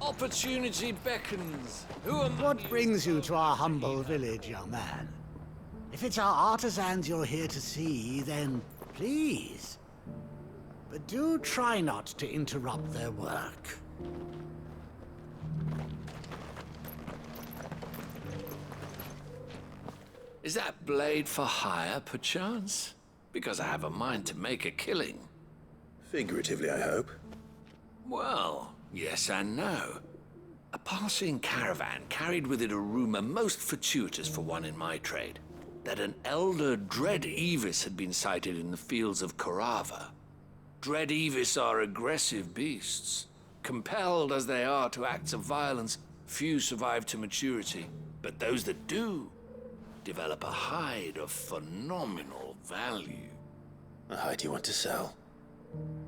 Opportunity beckons. Who am What brings you to our humble village, young man? If it's our artisans you're here to see, then please. But do try not to interrupt their work. Is that blade for hire, perchance? Because I have a mind to make a killing. Figuratively, I hope. Well, yes and no. A passing caravan carried with it a rumor most fortuitous for one in my trade, that an elder Dread Evis had been sighted in the fields of Korava. Dread Evis are aggressive beasts. Compelled as they are to acts of violence, few survive to maturity, but those that do develop a hide of phenomenal value. A hide you want to sell?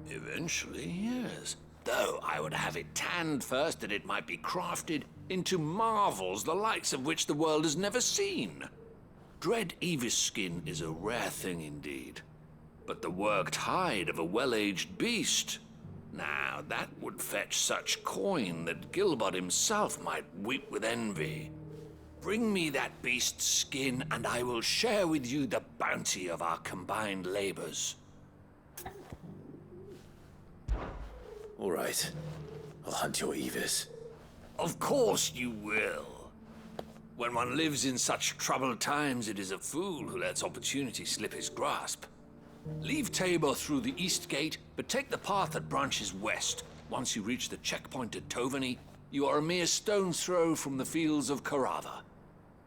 Eventually, yes. Though I would have it tanned first that it might be crafted into marvels the likes of which the world has never seen. Dread Evis skin is a rare thing indeed. But the worked hide of a well-aged beast, now that would fetch such coin that Gilbert himself might weep with envy. Bring me that beast's skin, and I will share with you the bounty of our combined labors. All right. I'll hunt your Evis. Of course you will. When one lives in such troubled times, it is a fool who lets opportunity slip his grasp. Leave Tabor through the east gate, but take the path that branches west. Once you reach the checkpoint at Tovany, you are a mere stone's throw from the fields of Korava.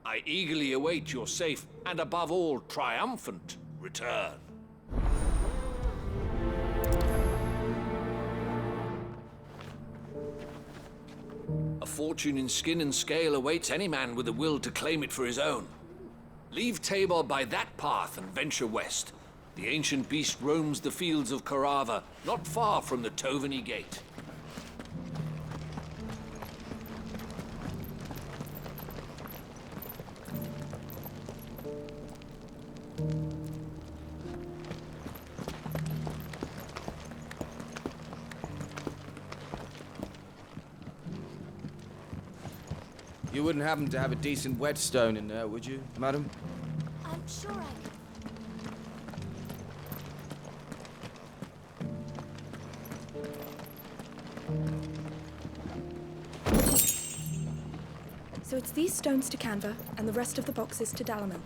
I eagerly await your safe, and above all, triumphant return. A fortune in skin and scale awaits any man with a will to claim it for his own. Leave Tabor by that path and venture west. The ancient beast roams the fields of Korava, not far from the Tovany gate. You wouldn't happen to have a decent whetstone in there, would you, madam? I'm sure I can. So it's these stones to Canva, and the rest of the boxes to Dalamil.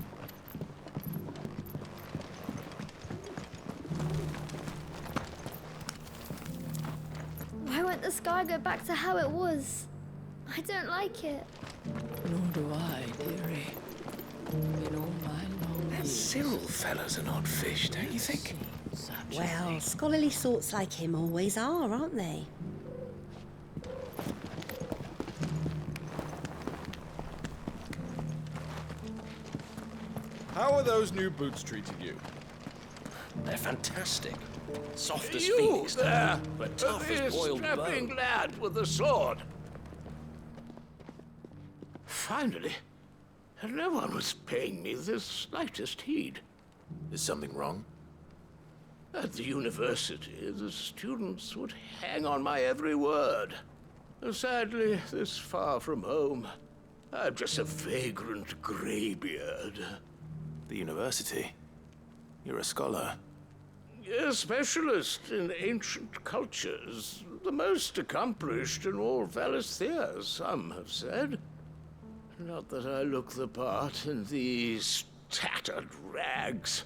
Why won't the sky go back to how it was? I don't like it. Nor do I, dearie. In all my long That years, Cyril fellow's an odd fish, don't you think? such a Well, thing. scholarly sorts like him always are, aren't they? How are those new boots treating you? They're fantastic. Soft as You phoenix, there, but tough as boiled strapping bone. lad with the sword. Finally, no one was paying me the slightest heed. Is something wrong? At the university, the students would hang on my every word. Sadly, this far from home, I'm just a vagrant graybeard. The university? You're a scholar. A specialist in ancient cultures, the most accomplished in all Valisthea, some have said. Not that I look the part in these tattered rags.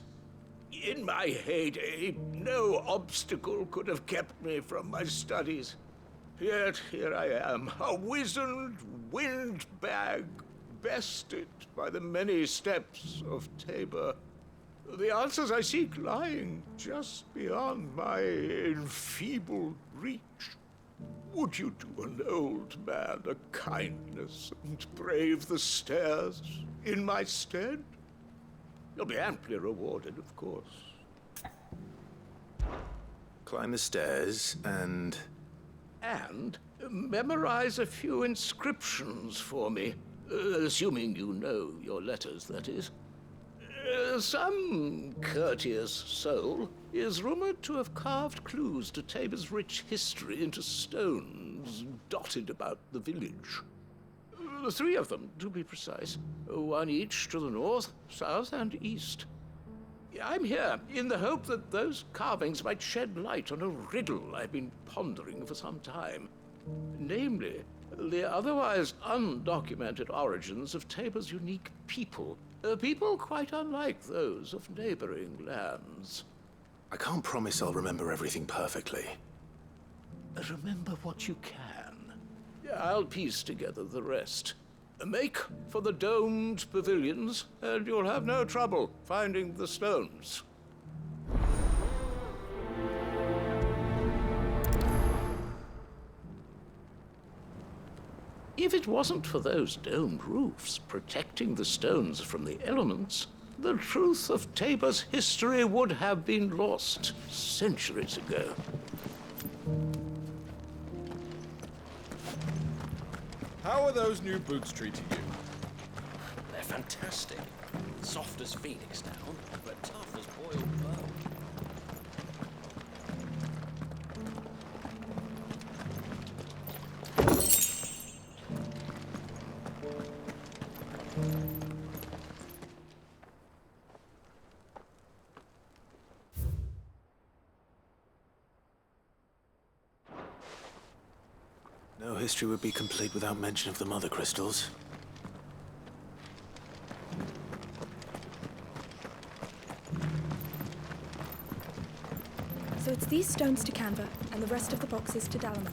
In my heyday, no obstacle could have kept me from my studies. Yet here I am, a wizened windbag, bested by the many steps of Tabor. The answers I seek lying just beyond my enfeebled reach. Would you do an old man a kindness and brave the stairs in my stead? You'll be amply rewarded, of course. Climb the stairs and... And memorize a few inscriptions for me, assuming you know your letters, that is. Some courteous soul is rumored to have carved clues to Tabor's rich history into stones, dotted about the village. 3 of them, to be precise. 1 each to the north, south, and east. I'm here in the hope that those carvings might shed light on a riddle I've been pondering for some time. Namely, the otherwise undocumented origins of Tabor's unique people. People quite unlike those of neighboring lands. I can't promise I'll remember everything perfectly. Remember what you can. I'll piece together the rest. Make for the domed pavilions, and you'll have no trouble finding the stones. If it wasn't for those domed roofs protecting the stones from the elements, the truth of Tabor's history would have been lost centuries ago. How are those new boots treating you? They're fantastic. Soft as phoenix down, but tough as boiled bone. No history would be complete without mention of the mother crystals. So it's these stones to Canva, and the rest of the boxes to Dalamo.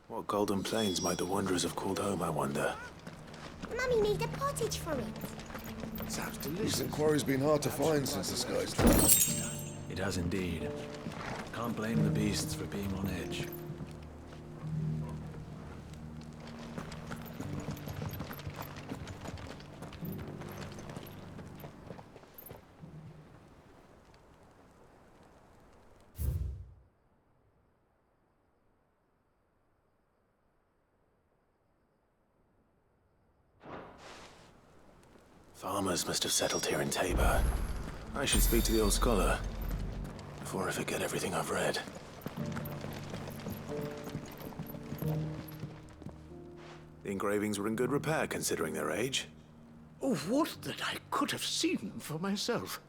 What golden plains might the wanderers have called home, I wonder? Mummy made a pottage from it. Sounds This delicious. inquiry's been hard to find since the sky's dark. It has indeed. Can't blame the beasts for being on edge. Farmers must have settled here in Tabor. I should speak to the old scholar before I forget everything I've read. The engravings were in good repair considering their age. Oh, what that I could have seen for myself.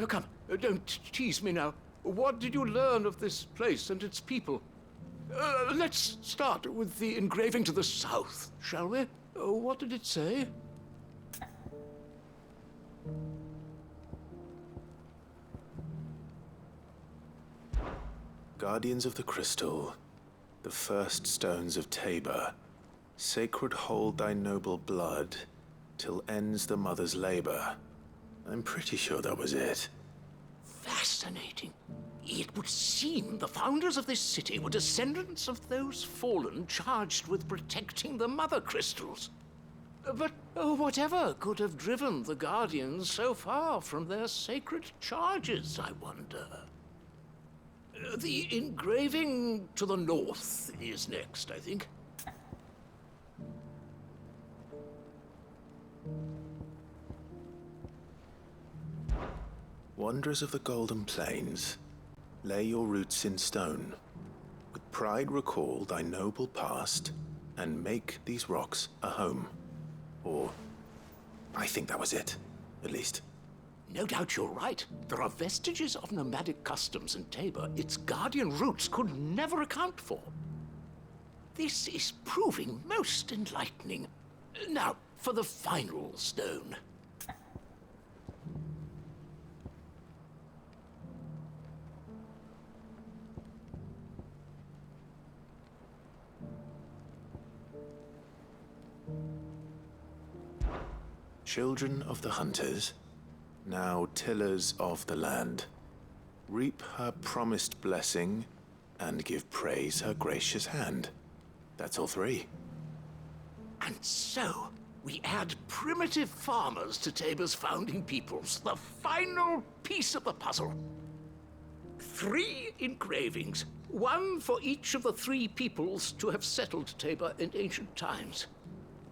Come, don't tease me now. What did you learn of this place and its people? Let's start with the engraving to the south, shall we? What did it say? Guardians of the Crystal, the first stones of Tabor, sacred hold thy noble blood, till ends the mother's labor. I'm pretty sure that was it. Fascinating. It would seem the founders of this city were descendants of those fallen charged with protecting the mother crystals. But whatever could have driven the Guardians so far from their sacred charges, I wonder? The engraving to the north is next, I think. Wanderers of the Golden Plains, lay your roots in stone. With pride recall thy noble past, and make these rocks a home. Or, I think that was it, at least. No doubt you're right. There are vestiges of nomadic customs in Tabor its guardian roots could never account for. This is proving most enlightening. Now, for the final stone. Children of the hunters, now tillers of the land, reap her promised blessing and give praise her gracious hand. That's all 3. And so, we add primitive farmers to Tabor's founding peoples, the final piece of the puzzle. 3 engravings, one for each of the 3 peoples to have settled Tabor in ancient times.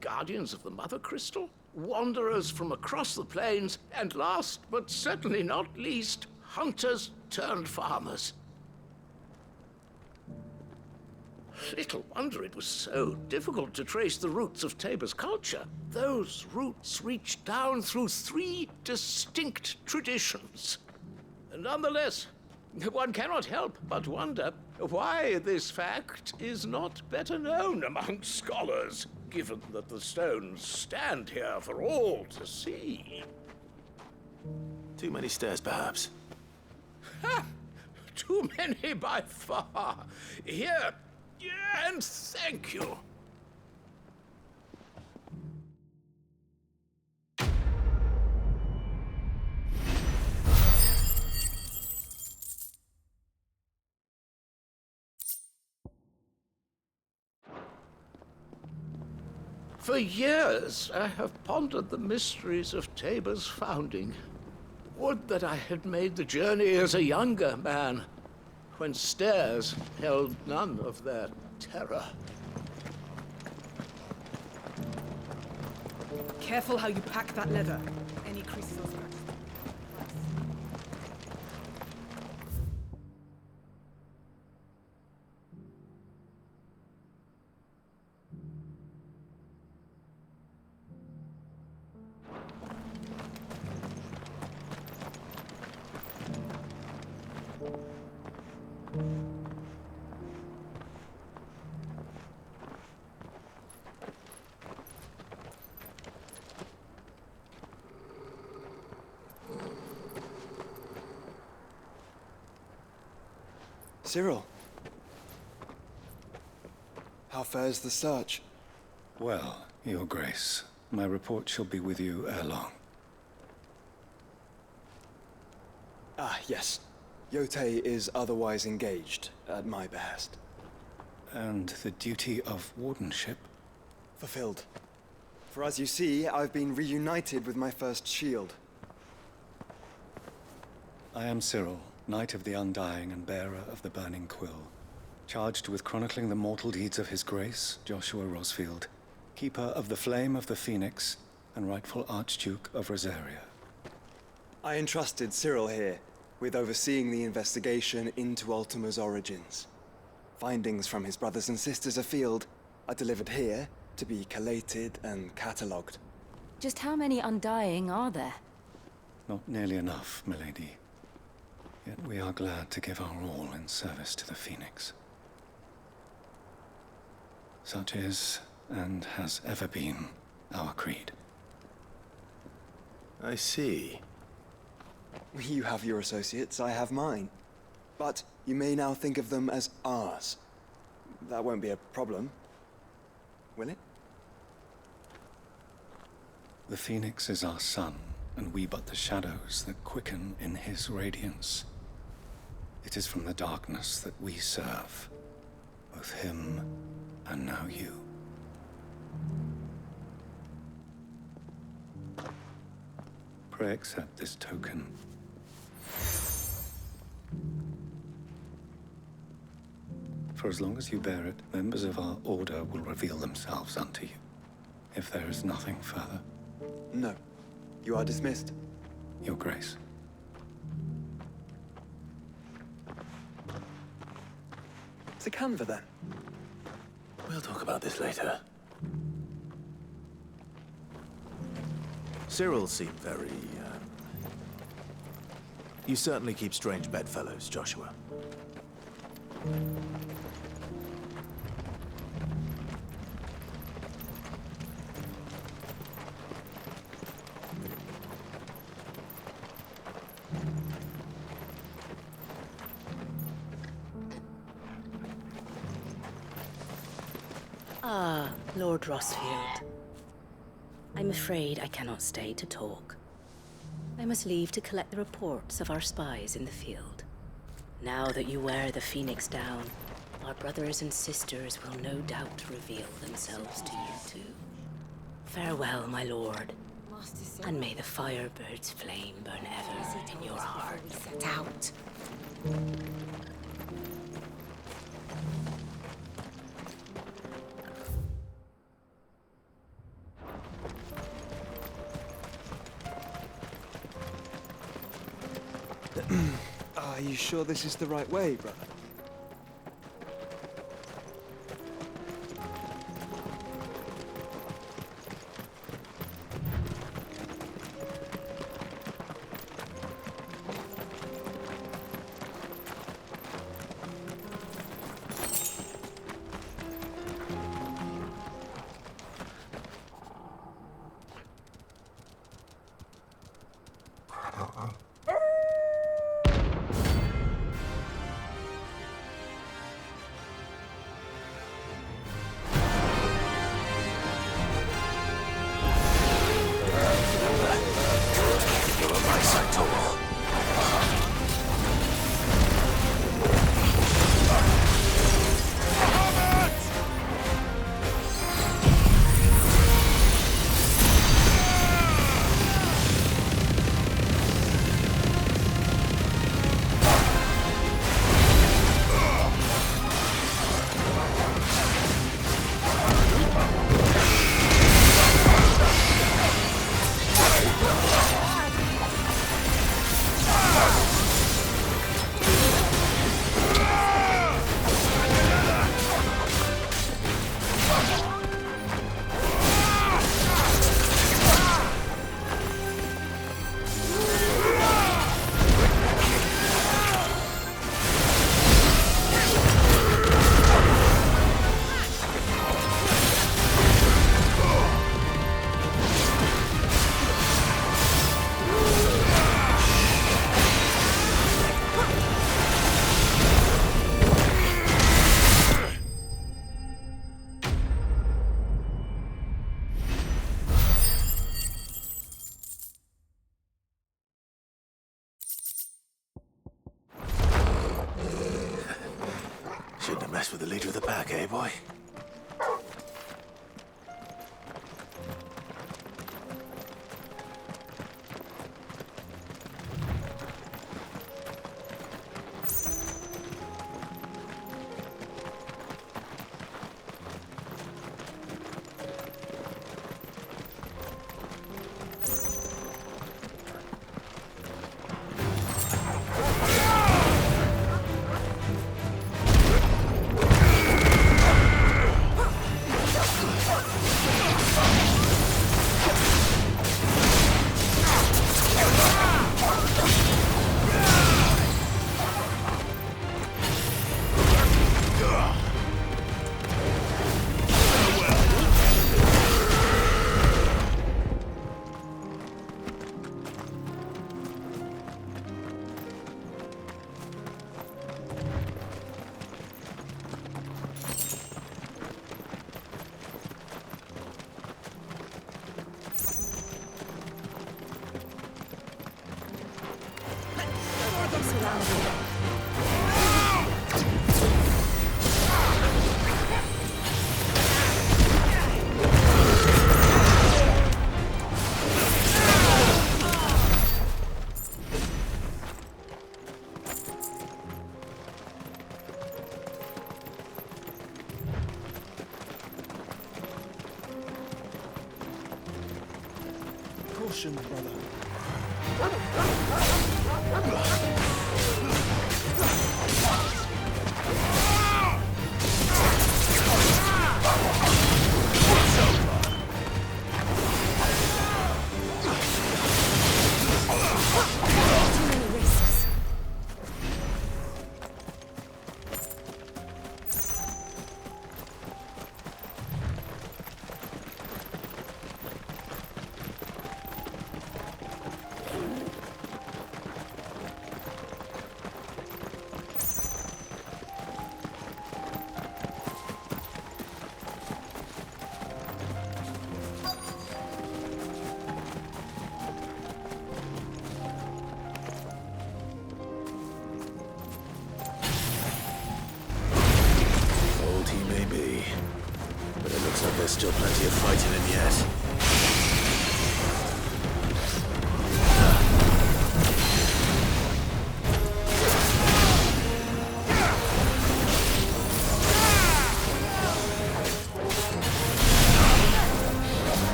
Guardians of the Mother Crystal, wanderers from across the plains, and last but certainly not least, hunters turned farmers. Little wonder it was so difficult to trace the roots of Tabor's culture. Those roots reached down through 3 distinct traditions. Nonetheless, one cannot help but wonder why this fact is not better known among scholars, given that the stones stand here for all to see. Too many stairs, perhaps. Ha! Too many by far. Here, and thank you. For years, I have pondered the mysteries of Tabor's founding. Would that I had made the journey as a younger man, when stairs held none of their terror. Careful how you pack that leather. Any creases or scratches. Cyril, how fares the search? Well, Your Grace, my report shall be with you ere long. Ah, yes. Yotei is otherwise engaged, at my behest. And the duty of wardenship? Fulfilled. For as you see, I've been reunited with my first shield. I am Cyril, Knight of the Undying and bearer of the Burning Quill, charged with chronicling the mortal deeds of His Grace, Joshua Rosfield, keeper of the Flame of the Phoenix and rightful Archduke of Rosaria. I entrusted Cyril here with overseeing the investigation into Ultima's origins. Findings from his brothers and sisters afield are delivered here to be collated and catalogued. Just how many Undying are there? Not nearly enough, milady. Yet we are glad to give our all in service to the Phoenix. Such is, and has ever been, our creed. I see. You have your associates, I have mine. But you may now think of them as ours. That won't be a problem, will it? The Phoenix is our sun, and we but the shadows that quicken in his radiance. It is from the darkness that we serve, both him and now you. Pray accept this token. For as long as you bear it, members of our order will reveal themselves unto you. If there is nothing further. No. You are dismissed. Your Grace. To Canva, then. We'll talk about this later. Cyril seemed very, You certainly keep strange bedfellows, Joshua. Ah, Lord Rosfield. I'm afraid I cannot stay to talk. I must leave to collect the reports of our spies in the field. Now that you wear the Phoenix down, our brothers and sisters will no doubt reveal themselves to you too. Farewell, my lord, and may the Firebird's flame burn ever in your heart. Set out. Are you sure this is the right way, brother? Shouldn't have messed with the leader of the pack, eh, boy? Caution, brother.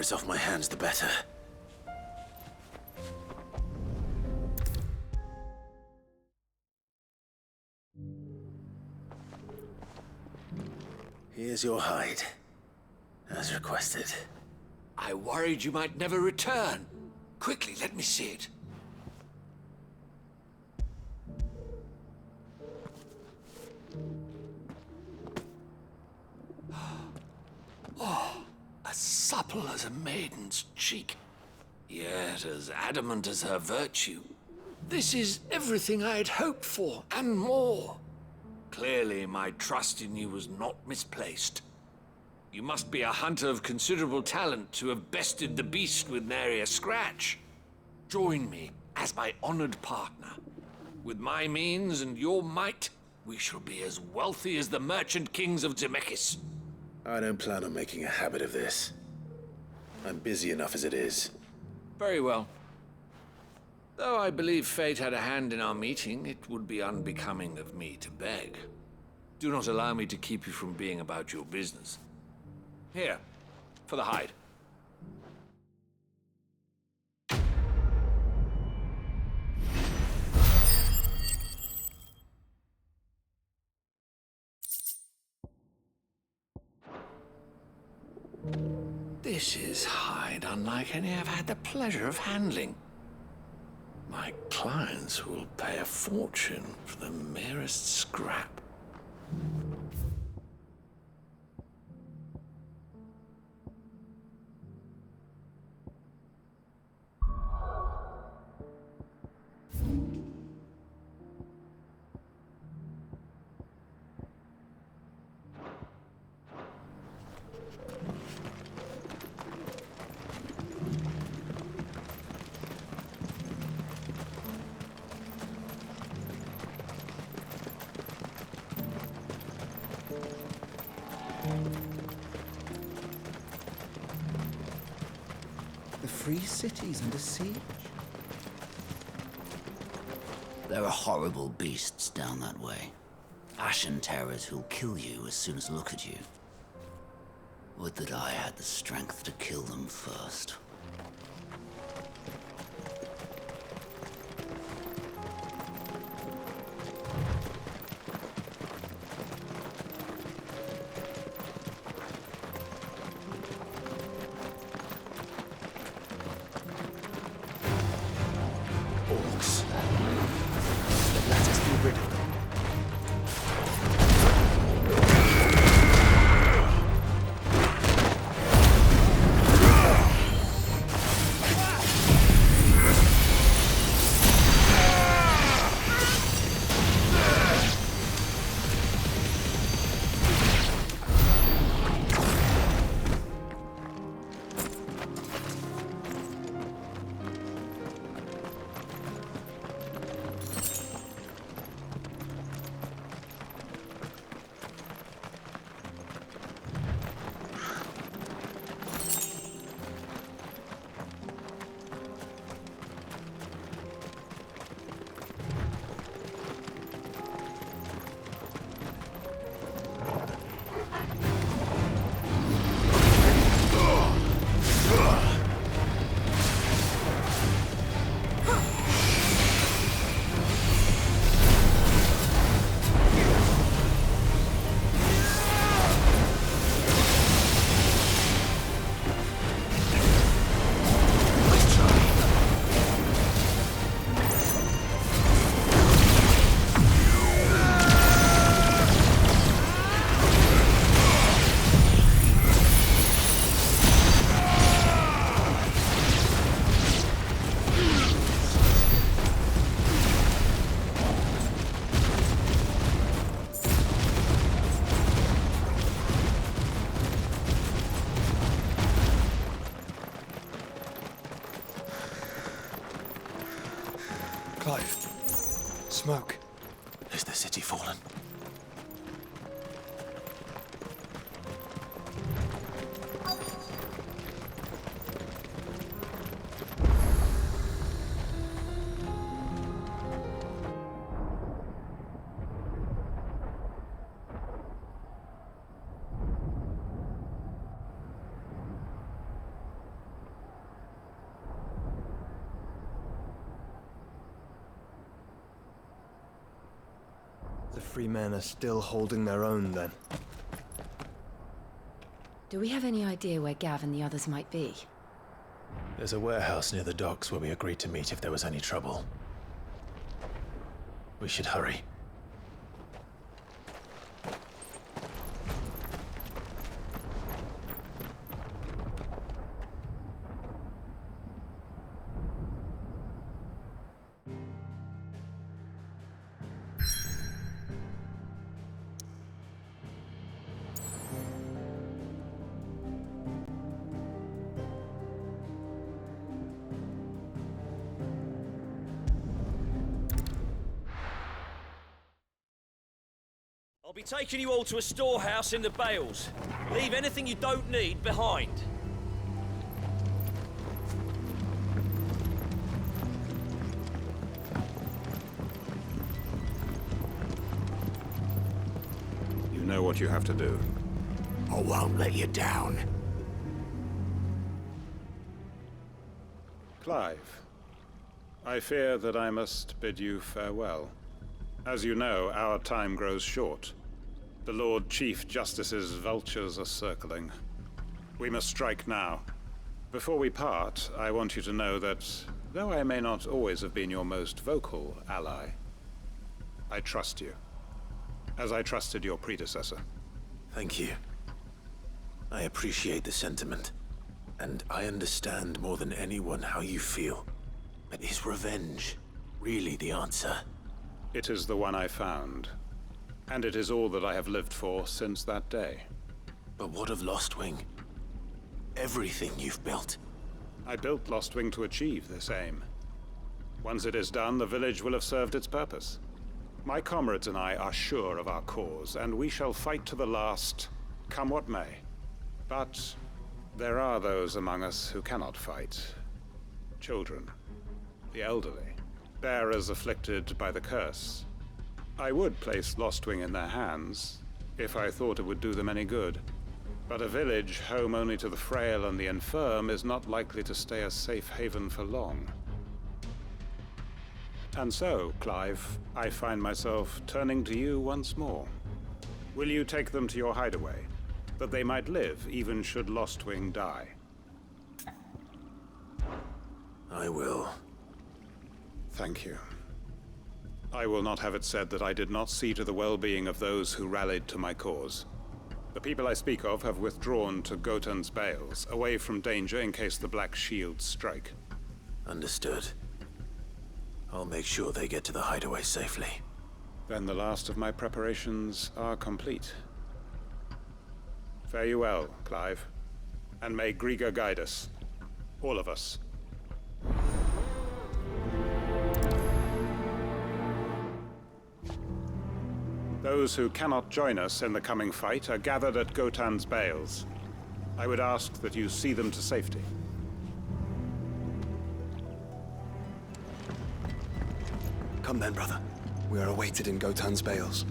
it's off my hands, the better. Here's your hide, as requested. I worried you might never return. Quickly, let me see it. Oh, as supple as a maiden's cheek, yet as adamant as her virtue. This is everything I had hoped for, and more. Clearly, my trust in you was not misplaced. You must be a hunter of considerable talent to have bested the beast with nary a scratch. Join me as my honored partner. With my means and your might, we shall be as wealthy as the merchant kings of Zemeckis. I don't plan on making a habit of this. I'm busy enough as it is. Very well. Though I believe fate had a hand in our meeting, it would be unbecoming of me to beg. Do not allow me to keep you from being about your business. Here, for the hide. This is hide unlike any I've had the pleasure of handling. My clients will pay a fortune for the merest scrap. The free city's under siege. There are horrible beasts down that way. Ashen terrors who'll kill you as soon as look at you. Would that I had the strength to kill them first. Clive. Smoke. Is the city fallen? free men are still holding their own, then. Do we have any idea where Gav and the others might be? There's a warehouse near the docks where we agreed to meet if there was any trouble. We should hurry. I'll be taking you all to a storehouse in the Bales. Leave anything you don't need behind. You know what you have to do. I won't let you down. Clive, I fear that I must bid you farewell. As you know, our time grows short. The Lord Chief Justice's vultures are circling. We must strike now. Before we part, I want you to know that, though I may not always have been your most vocal ally, I trust you, as I trusted your predecessor. Thank you. I appreciate the sentiment, and I understand more than anyone how you feel. But is revenge really the answer? It is the one I found, and it is all that I have lived for since that day. But what of Lostwing? Everything you've built. I built Lostwing to achieve this aim. Once it is done, the village will have served its purpose. My comrades and I are sure of our cause, and we shall fight to the last, come what may. But there are those among us who cannot fight. Children, the elderly, bearers afflicted by the curse. I would place Lostwing in their hands, if I thought it would do them any good. But a village home only to the frail and the infirm is not likely to stay a safe haven for long. And so, Clive, I find myself turning to you once more. Will you take them to your hideaway, that they might live even should Lostwing die? I will. Thank you. I will not have it said that I did not see to the well-being of those who rallied to my cause. The people I speak of have withdrawn to Gotan's Bales, away from danger in case the Black Shields strike. Understood. I'll make sure they get to the hideaway safely. Then the last of my preparations are complete. Fare you well, Clive. And may Griga guide us. All of us. Those who cannot join us in the coming fight are gathered at Gotan's Bales. I would ask that you see them to safety. Come then, brother. We are awaited in Gotan's Bales.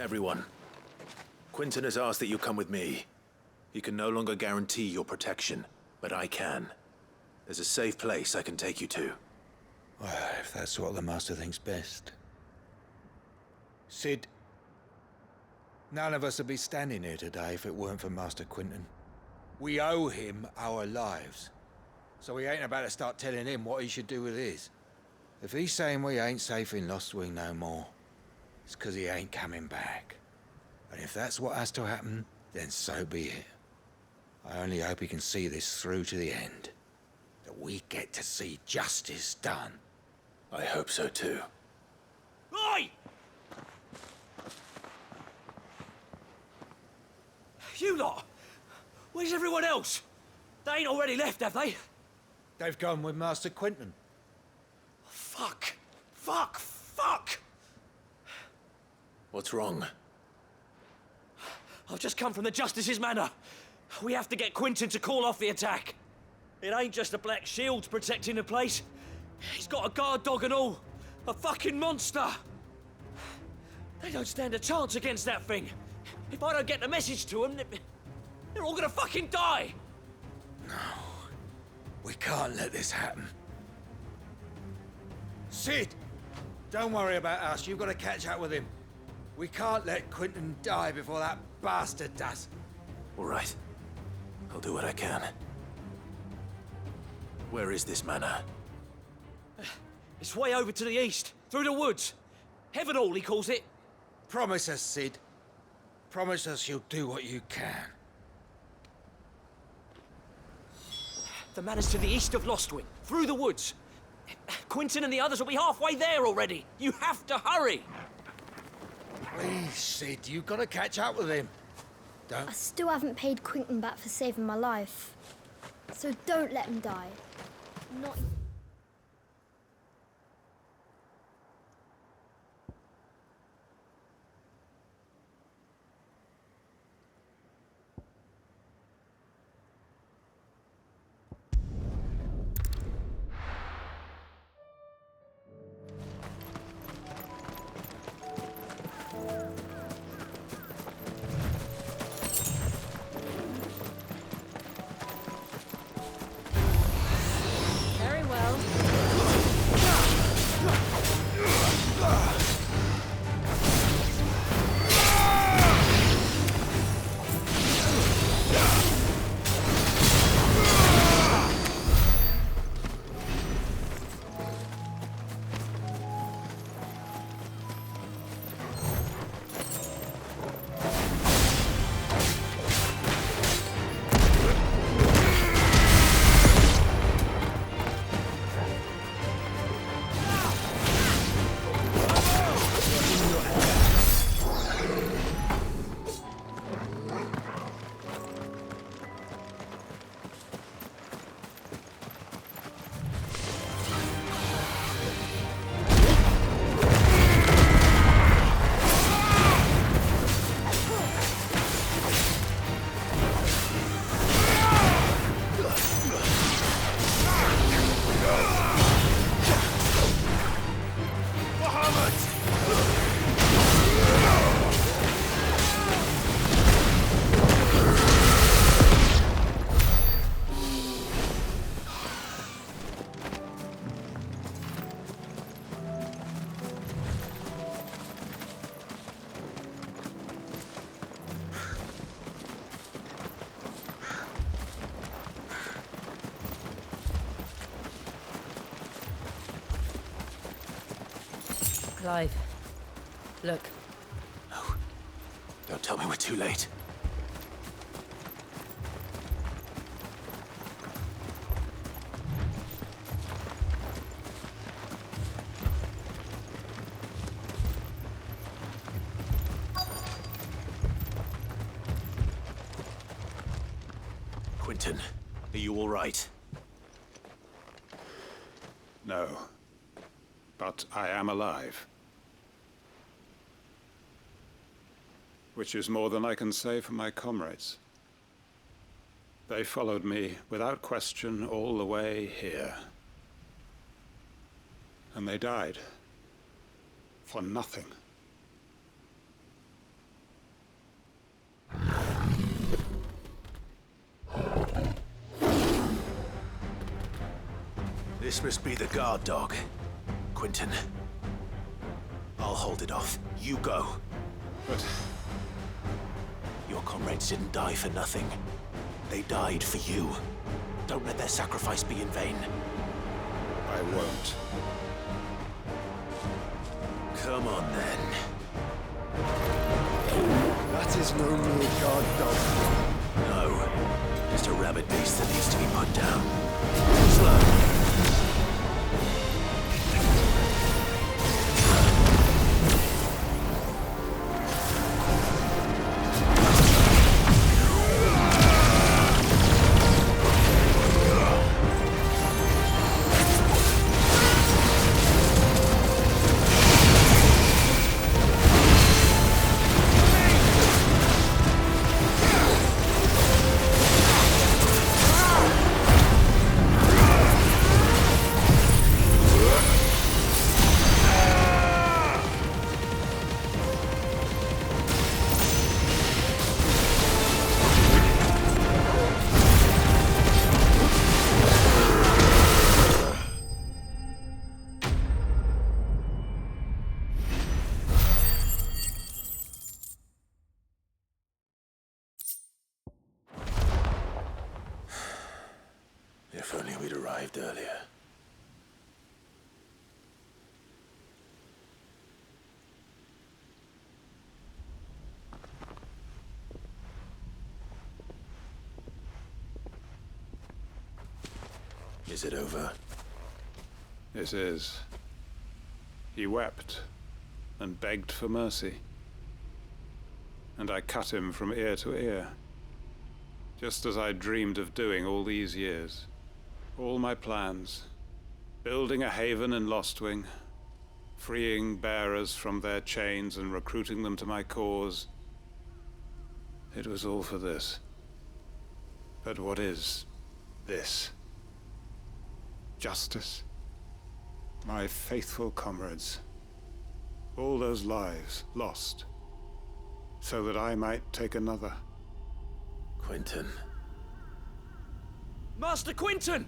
Everyone, Quinton has asked that you come with me. He can no longer guarantee your protection, but I can. There's a safe place I can take you to. Well, if that's what the Master thinks best. Sid, none of us would be standing here today if it weren't for Master Quinton. We owe him our lives. So we ain't about to start telling him what he should do with his. If he's saying we ain't safe in Lostwing no more, it's 'cause he ain't coming back. And if that's what has to happen, then so be it. I only hope he can see this through to the end. That we get to see justice done. I hope so too. Oi! You lot! Where's everyone else? They ain't already left, have they? They've gone with Master Quinton. Fuck! Fuck! Fuck! What's wrong? I've just come from the Justice's manor. We have to get Quinton to call off the attack. It ain't just the Black Shields protecting the place. He's got a guard dog and all. A fucking monster! They don't stand a chance against that thing. If I don't get the message to them, they're all gonna fucking die! No. We can't let this happen. Sid! Don't worry about us. You've got to catch up with him. We can't let Quinton die before that bastard does. All right. I'll do what I can. Where is this manor? It's way over to the east, through the woods. Heaven Hall, he calls it. Promise us, Sid. Promise us you'll do what you can. The manor's to the east of Lostwing, through the woods. Quinton and the others will be halfway there already. You have to hurry. Please, Sid, you've got to catch up with him. I still haven't paid Quinton back for saving my life. So don't let him die. Not... Very well. Clive, look. No. Don't tell me we're too late. Quinton, are you all right? No. But I am alive. Which is more than I can say for my comrades. They followed me without question all the way here. And they died. For nothing. This must be the guard dog. Quinton. I'll hold it off. You go. But... your comrades didn't die for nothing. They died for you. Don't let their sacrifice be in vain. I won't. Come on, then. That is no mere guard dog. No. Just a rabid beast that needs to be put down. Slow. If only we'd arrived earlier. Is it over? This is. He wept and begged for mercy. And I cut him from ear to ear, just as I dreamed of doing all these years. All my plans, building a haven in Lostwing, freeing bearers from their chains and recruiting them to my cause. It was all for this. But what is this? Justice? My faithful comrades. All those lives lost, so that I might take another. Quentin. Master Quentin!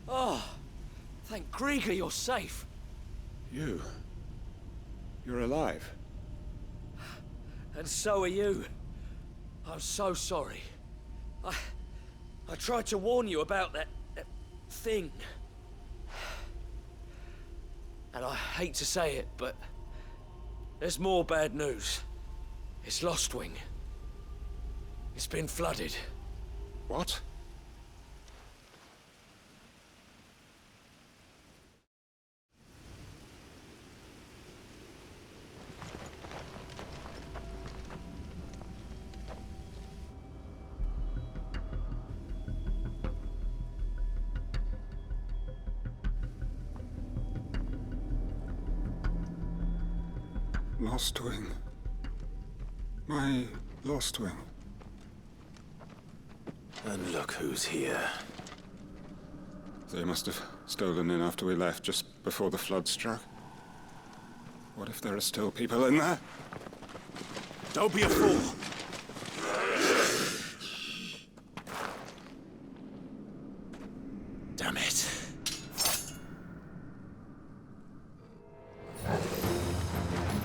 Oh, thank Grieger you're safe. You're alive. And so are you. I'm so sorry. I tried to warn you about that thing. And I hate to say it, but there's more bad news. It's Lostwing. It's been flooded. What? Lostwing. My Lostwing. And look who's here. They must have stolen in after we left, just before the flood struck. What if there are still people in there? Don't be a fool! Damn it.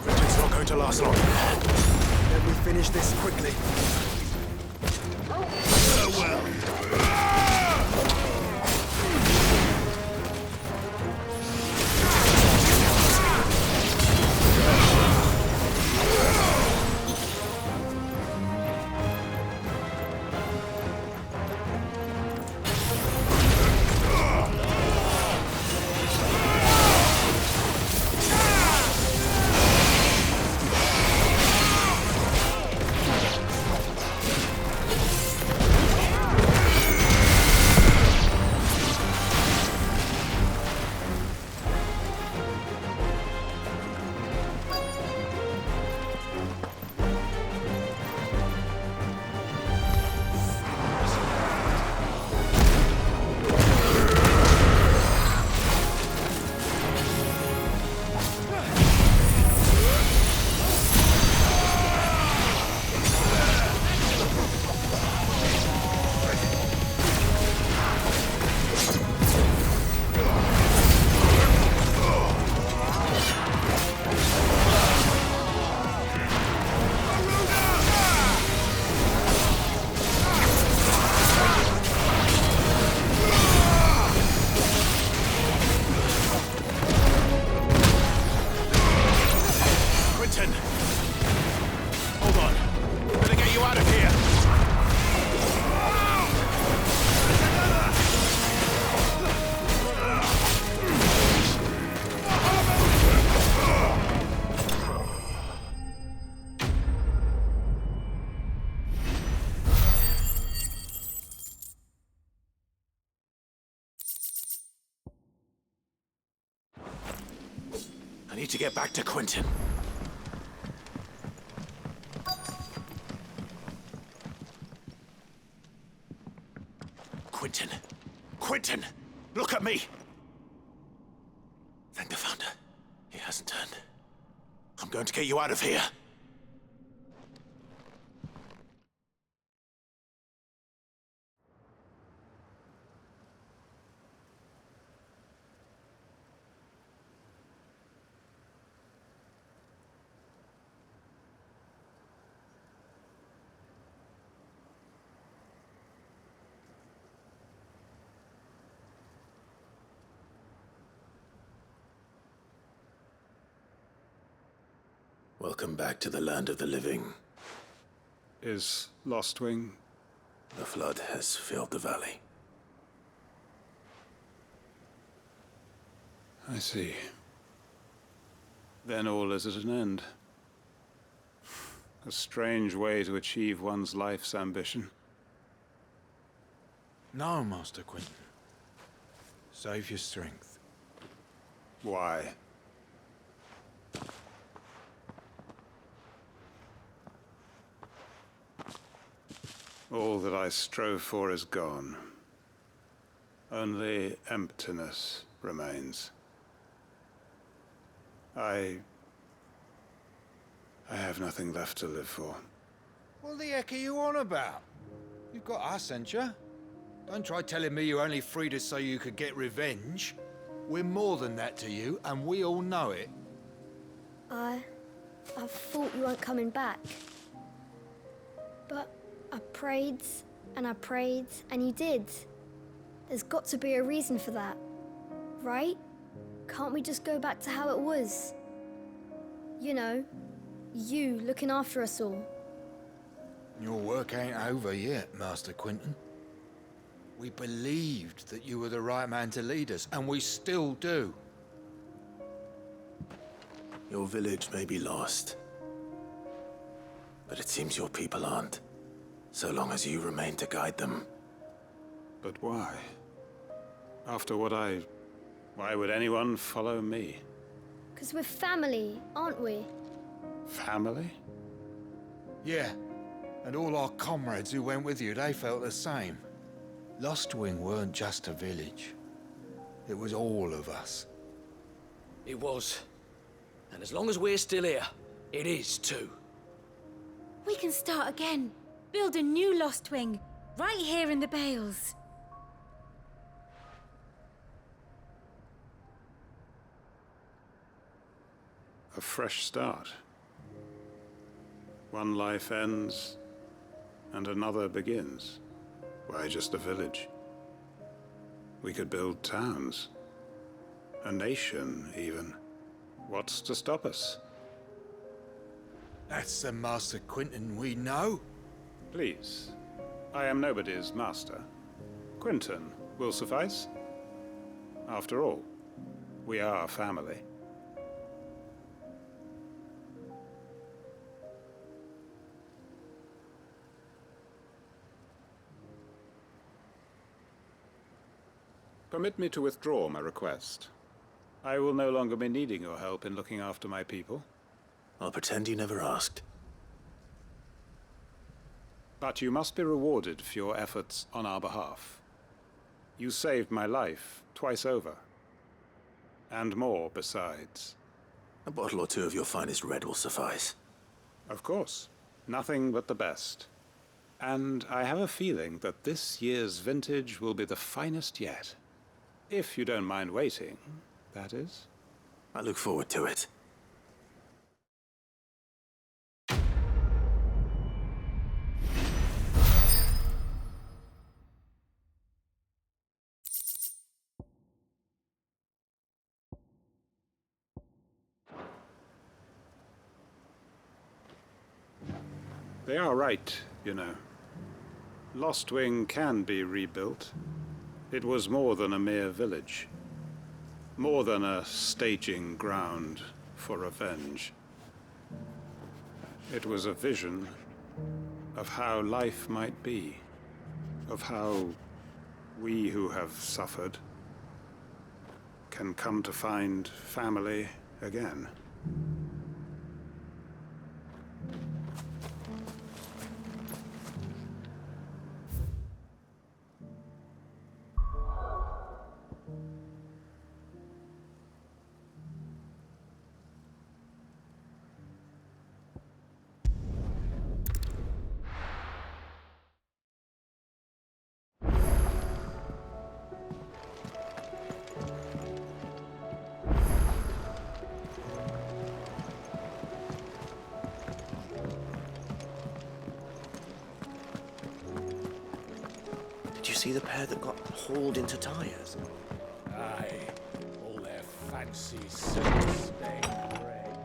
It's not going to last long. Let me finish this quickly. Farewell. I need to get back to Quentin. Quentin! Quentin! Look at me! Thank the Founder. He hasn't turned. I'm going to get you out of here. Welcome back to the land of the living. Is Lostwing? The flood has filled the valley. I see. Then all is at an end. A strange way to achieve one's life's ambition. No, Master Quentin. Save your strength. Why? All that I strove for is gone. Only emptiness remains. I have nothing left to live for. What the heck are you on about? You've got us, ain't you? Don't try telling me you only freed us so you could get revenge. We're more than that to you, and we all know it. I thought you weren't coming back. But I prayed, and you did. There's got to be a reason for that, right? Can't we just go back to how it was? You know, you looking after us all. Your work ain't over yet, Master Quentin. We believed that you were the right man to lead us, and we still do. Your village may be lost, but it seems your people aren't. So long as you remain to guide them. But why? After what why would anyone follow me? 'Cause we're family, aren't we? Family? Yeah, and all our comrades who went with you, they felt the same. Lostwing weren't just a village. It was all of us. It was. And as long as we're still here, it is too. We can start again. Build a new Lostwing, right here in the Bales. A fresh start. One life ends, and another begins. Why just a village? We could build towns. A nation, even. What's to stop us? That's the Master Quentin we know. Please. I am nobody's master. Quentin will suffice. After all, we are family. Permit me to withdraw my request. I will no longer be needing your help in looking after my people. I'll pretend you never asked. But you must be rewarded for your efforts on our behalf. You saved my life twice over. And more besides. A bottle or two of your finest red will suffice. Of course. Nothing but the best. And I have a feeling that this year's vintage will be the finest yet. If you don't mind waiting, that is. I look forward to it. They are right, you know. Lostwing can be rebuilt. It was more than a mere village. More than a staging ground for revenge. It was a vision of how life might be. Of how we who have suffered can come to find family again. Did you see the pair that got hauled into tires? Aye, all their fancy silk-stained bread.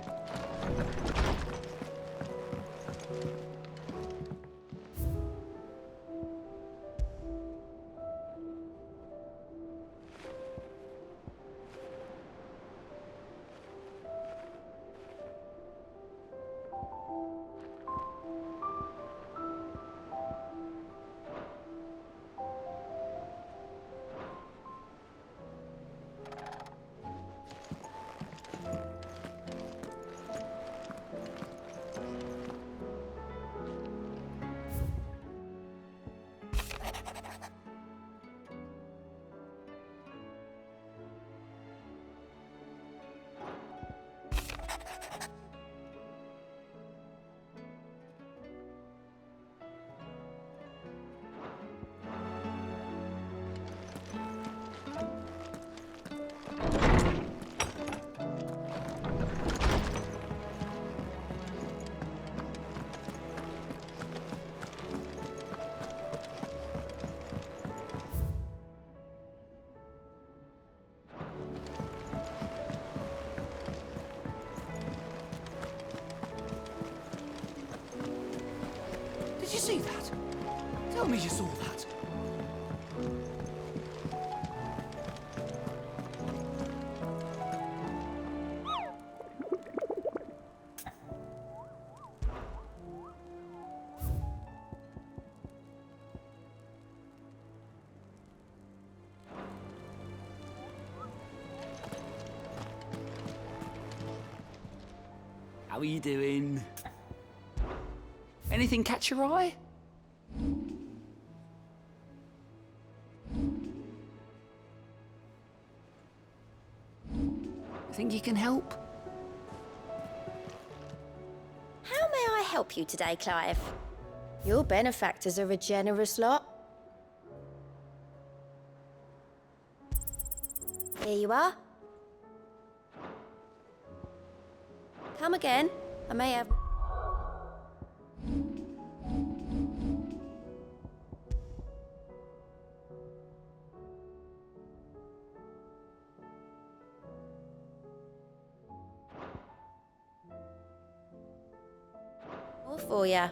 Did you see that? Tell me you saw that. How are you doing? Anything catch your eye? Think you can help? How may I help you today, Clive? Your benefactors are a generous lot. Here you are. Come again. I may have... All for ya.